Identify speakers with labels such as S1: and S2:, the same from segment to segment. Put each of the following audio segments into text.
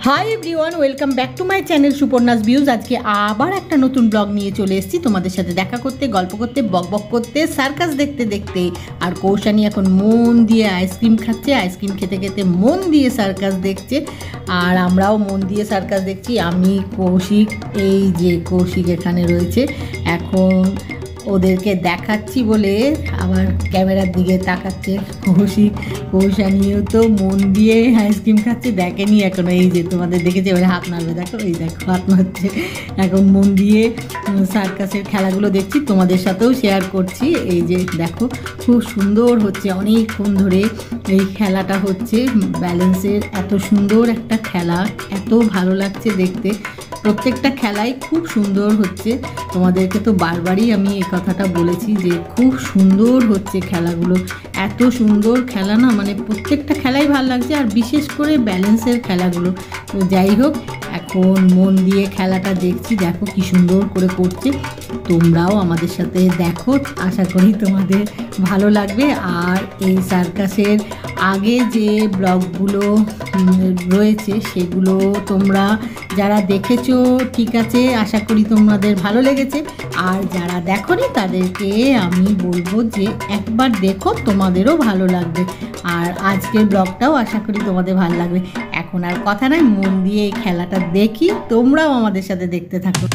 S1: High everyone welcome back to my channel Suparna's views. आज के आबार एक नतून ब्लग निये चले एसेछि तोमादेर साथे देखा करते, गल्प करते, बक बक करते, सार्कास देखते देखते। और कौशानी एखन मन दिए आइसक्रीम खाচ্ছে, आइसक्रीम खेते खेते मन दिए सार्कास देखছে। और आमराও मन दिए सार्कास देखছি। আমি কৌশিক, এই যে কৌশিক এখানে রয়েছে, এখন ওদেরকে দেখাচ্ছি বলে আবার ক্যামেরার দিকে তাকাচ্ছে কৌশিক। কৌশানিও তো মন দিয়ে আইসক্রিম খাচ্ছে, দেখেনি এখনো। এই যে তোমাদের দেখেছে এবারে হাত নাড়বে, দেখো এই দেখো হাত নাড়ছে। এখন মন দিয়ে সার্কাসের খেলাগুলো দেখছি, তোমাদের সাথেও শেয়ার করছি। এই যে দেখো খুব সুন্দর হচ্ছে, অনেকক্ষণ ধরে এই খেলাটা হচ্ছে ব্যালেন্সের। এত সুন্দর একটা খেলা, এত ভালো লাগছে দেখতে। প্রত্যেকটা খেলাই খুব সুন্দর হচ্ছে। তোমাদেরকে তো বারবারই আমি এই কথাটা বলেছি যে খুব সুন্দর হচ্ছে খেলাগুলো। এত সুন্দর খেলা না, মানে প্রত্যেকটা খেলাই ভালো লাগছে, আর বিশেষ করে ব্যালেন্সের খেলাগুলো। তো যাই হোক, এখন মন দিয়ে খেলাটা দেখছি, দেখো কি সুন্দর করে করছে। তোমরাও আমাদের সাথে দেখো, আশা করি তোমাদের ভালো লাগবে। আর এই সার্কাসের আগে যে ব্লগগুলো রয়েছে সেগুলো তোমরা যারা দেখেছো ঠিক আছে, আশা করি তোমাদের ভালো লেগেছে। আর যারা দেখোনি তাদেরকে আমি বলবো যে একবার দেখো, তোমাদেরও ভালো লাগবে। আর আজকের ব্লগটাও আশা করি তোমাদের ভালো লাগবে। এখন আর কথা নয়, মন দিয়ে এই খেলাটা দেখি, তোমরাও আমাদের সাথে দেখতে থাকো।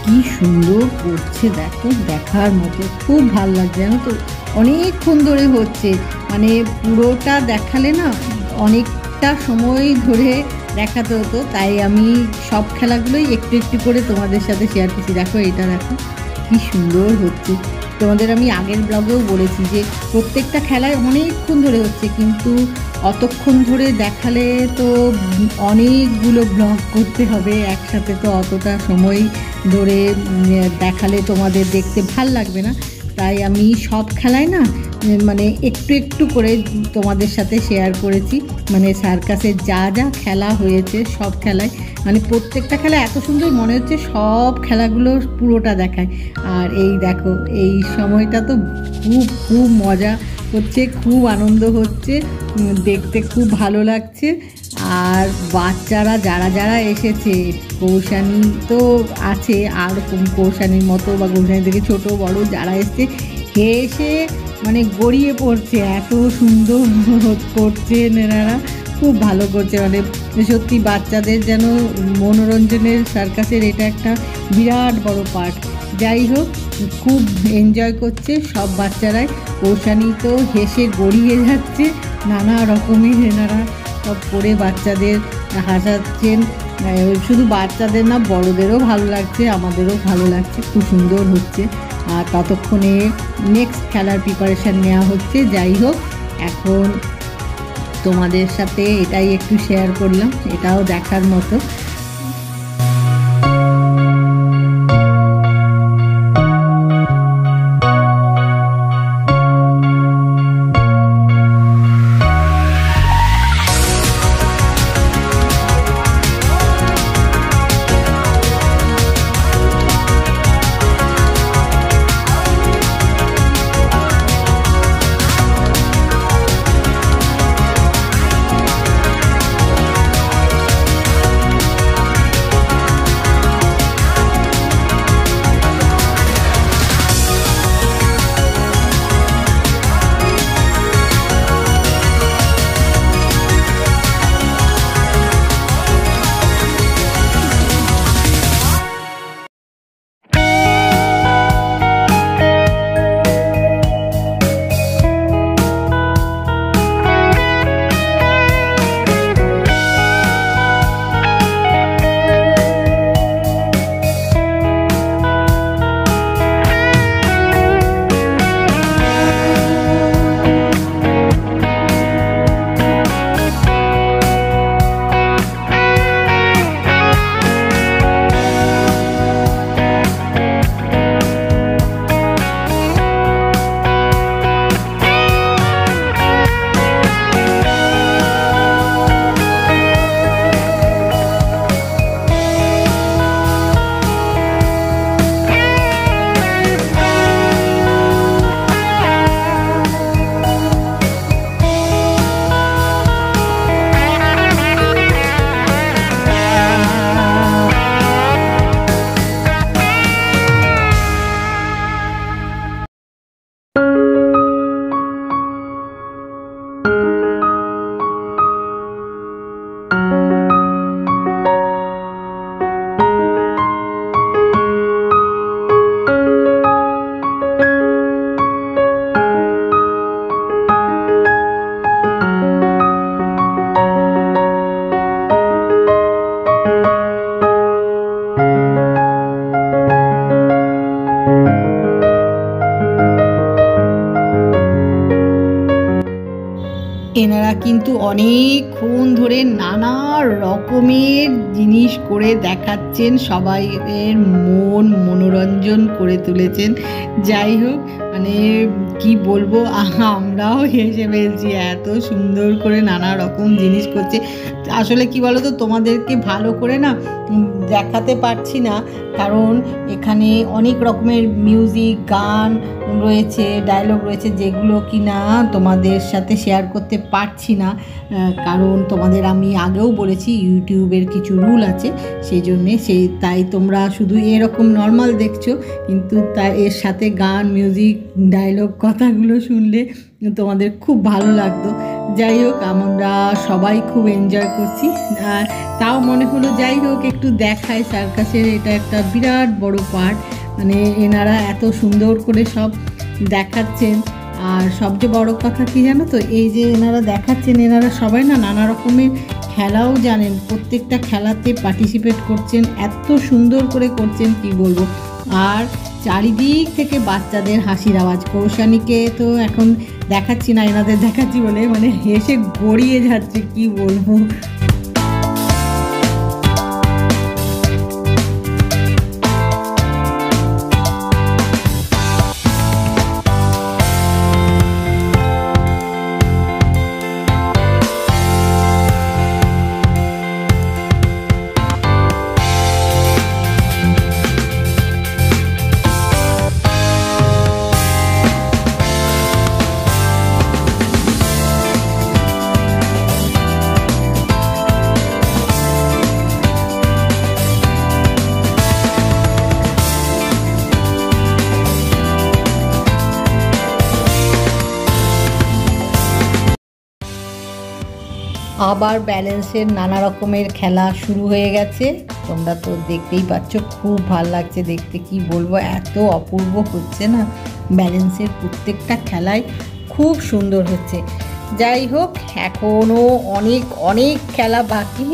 S1: কি সুন্দর করছে দেখো, দেখার মতো, খুব ভালো লাগছে জানো তো। অনেকক্ষণ ধরে হচ্ছে, মানে পুরোটা দেখালে না অনেকটা সময় ধরে দেখাতে হতো, তাই আমি সব খেলাগুলোই একটু একটু করে তোমাদের সাথে শেয়ার করছি। দেখো এটা দেখো কি সুন্দর হচ্ছে। তোমাদের আমি আগের ব্লগেও বলেছি যে প্রত্যেকটা খেলায় অনেকক্ষণ ধরে হচ্ছে, কিন্তু অতক্ষণ ধরে দেখালে তো অনেকগুলো ব্লগ করতে হবে একসাথে, তো অতটা সময় ধরে দেখালে তোমাদের দেখতে ভাল লাগবে না। তাই আমি সব খেলায় না মানে একটু একটু করে তোমাদের সাথে শেয়ার করেছি। মানে সার্কাসের যা যা খেলা হয়েছে সব খেলায়, মানে প্রত্যেকটা খেলা এত সুন্দর মনে হচ্ছে সব খেলাগুলো পুরোটা দেখায়। আর এই দেখো এই সময়টা তো খুব খুব মজা হচ্ছে, খুব আনন্দ হচ্ছে, দেখতে খুব ভালো লাগছে। আর বাচ্চারা যারা যারা এসেছে, কৌশানী তো আছে, আর কৌশানীর মতো বা কৌশানী থেকে ছোটো বড় যারা এসছে, হেসে মানে গড়িয়ে পড়ছে, এত সুন্দর করছে এনারা, খুব ভালো করছে। মানে সত্যি বাচ্চাদের যেন মনোরঞ্জনের সার্কাসের এটা একটা বিরাট বড় পার্ট। যাই হোক, খুব এনজয় করছে সব বাচ্চারাই। কৌশানী তো হেসে গড়িয়ে যাচ্ছে, নানা রকমের এনারা সব করে বাচ্চাদের হাসাচ্ছেন। শুধু বাচ্চাদের না, বড়দেরও ভালো লাগছে, আমাদেরও ভালো লাগছে, খুব সুন্দর হচ্ছে। আর ততক্ষণে নেক্সট খেলার প্রিপারেশান নেওয়া হচ্ছে। যাই হোক, এখন তোমাদের সাথে এটাই একটু শেয়ার করলাম, এটাও দেখার মতো। এনারা কিন্তু অনেকক্ষণ ধরে নানা রকমের জিনিস করে দেখাচ্ছেন, সবাইয়ের মনোরঞ্জন করে তুলেছেন। যাই হোক, মানে কি বলবো, আমরাও হেসে ফেলছি, এত সুন্দর করে নানা রকম জিনিস করছে। আসলে কি বলো তো, তোমাদেরকে ভালো করে না দেখাতে পারছি না, কারণ এখানে অনেক রকমের মিউজিক, গান রয়েছে, ডায়লগ রয়েছে, যেগুলো কি না তোমাদের সাথে শেয়ার করতে পারছি না, কারণ তোমাদের আমি আগেও বলেছি ইউটিউবের কিছু রুল আছে, সেই জন্যে তাই তোমরা শুধু এরকম নর্মাল দেখছো, কিন্তু এর সাথে গান, মিউজিক, ডায়লগ, কথাগুলো শুনলে তোমাদের খুব ভালো লাগতো। যাই হোক, আমরা সবাই খুব এনজয় করছি, আর তাও মনে হলো যাই হোক একটু দেখায়, সার্কাসের এটা একটা বিরাট বড় পার্ট। মানে এনারা এত সুন্দর করে সব দেখাচ্ছেন, আর সবচেয়ে বড় কথা কি জানো তো, এই যে এনারা দেখাচ্ছেন, এনারা সবাই না নানা রকমের খেলাও জানেন, প্রত্যেকটা খেলাতে পার্টিসিপেট করছেন, এত সুন্দর করে করছেন কি বলবো। আর চারিদিক থেকে বাচ্চাদের হাসির আওয়াজ। কৌশানীকে তো এখন দেখাচ্ছি না, এনাদের দেখাচ্ছি বলে মানে হেসে গড়িয়ে যাচ্ছে, কি বলবো। আবার ব্যালেন্সের নানা রকমের খেলা শুরু হয়ে গেছে, তোমরা তো দেখতেই পাচ্ছ, খুব ভাল লাগছে দেখতে, কি বলবো, এত অপূর্ব হচ্ছে না, ব্যালেন্সের প্রত্যেকটা খেলাই খুব সুন্দর হচ্ছে। যাই হোক, এখনও অনেক অনেক খেলা বাকি।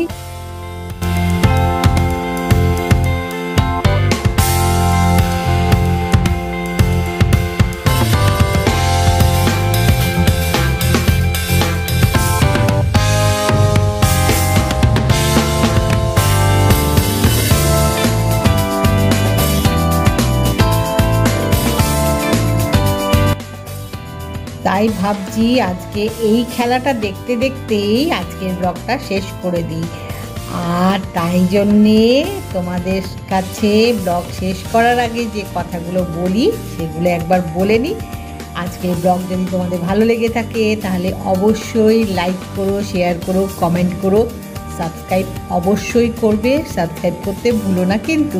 S1: তাই ভাবছি আজকে এই খেলাটা দেখতে দেখতেই আজকের ব্লগটা শেষ করে দিই, আর তাই জন্যে তোমাদের কাছে ব্লগ শেষ করার আগে যে কথাগুলো বলি সেগুলো একবার বলে নিই। আজকের ব্লগ যদি তোমাদের ভালো লেগে থাকে তাহলে অবশ্যই লাইক করো, শেয়ার করো, কমেন্ট করো, সাবস্ক্রাইব অবশ্যই করবে, সাবস্ক্রাইব করতে ভুলো না কিন্তু।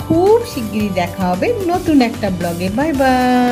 S1: খুব শিগগিরই দেখা হবে নতুন একটা ব্লগে। Bye bye.